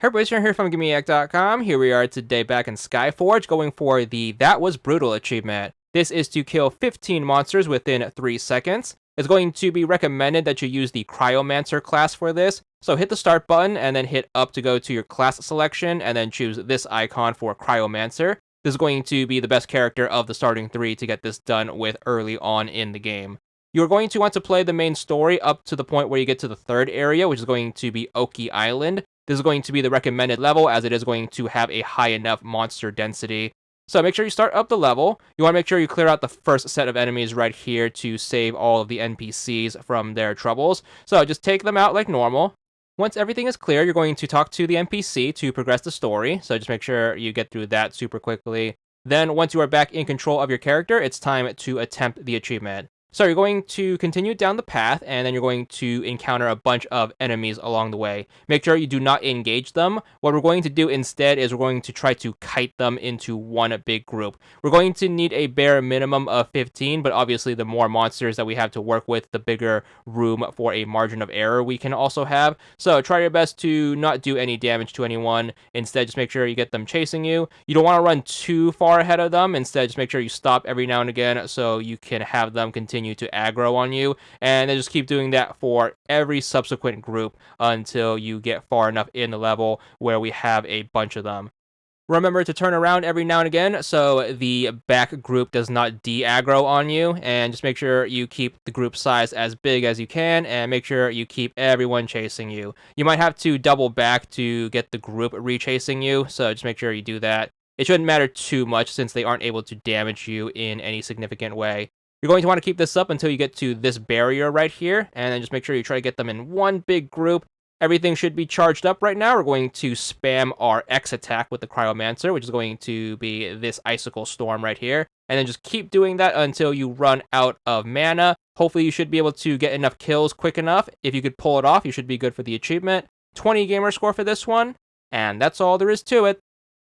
Hey everybody, Sharon here from VidGamiac.com. Here we are today back in Skyforge going for the That Was Brutal achievement. This is to kill 15 monsters within 3 seconds. It's going to be recommended that you use the Cryomancer class for this. So hit the start button and then hit up to go to your class selection and then choose this icon for Cryomancer. This is going to be the best character of the starting 3 to get this done with early on in the game. You're going to want to play the main story up to the point where you get to the 3rd area, which is going to be Oki Island. This is going to be the recommended level as it is going to have a high enough monster density. So make sure you start up the level. You want to make sure you clear out the first set of enemies right here to save all of the NPCs from their troubles. So just take them out like normal. Once everything is clear, you're going to talk to the NPC to progress the story. So just make sure you get through that super quickly. Then once you are back in control of your character, it's time to attempt the achievement. So you're going to continue down the path, and then you're going to encounter a bunch of enemies along the way. Make sure you do not engage them. What we're going to do instead is we're going to try to kite them into one big group. We're going to need a bare minimum of 15, but obviously the more monsters that we have to work with, the bigger room for a margin of error we can also have. So try your best to not do any damage to anyone. Instead, just make sure you get them chasing you. You don't want to run too far ahead of them. Instead, just make sure you stop every now and again so you can have them continue to aggro on you, and then just keep doing that for every subsequent group until you get far enough in the level where we have a bunch of them. Remember to turn around every now and again so the back group does not de-aggro on you, and just make sure you keep the group size as big as you can, and make sure you keep everyone chasing you. You might have to double back to get the group re-chasing you, so just make sure you do that. It shouldn't matter too much since they aren't able to damage you in any significant way. You're going to want to keep this up until you get to this barrier right here, and then just make sure you try to get them in one big group. Everything should be charged up right now. We're going to spam our X attack with the Cryomancer, which is going to be this Icicle Storm right here, and then just keep doing that until you run out of mana. Hopefully you should be able to get enough kills quick enough. If you could pull it off, you should be good for the achievement. 20 gamer score for this one, and that's all there is to it.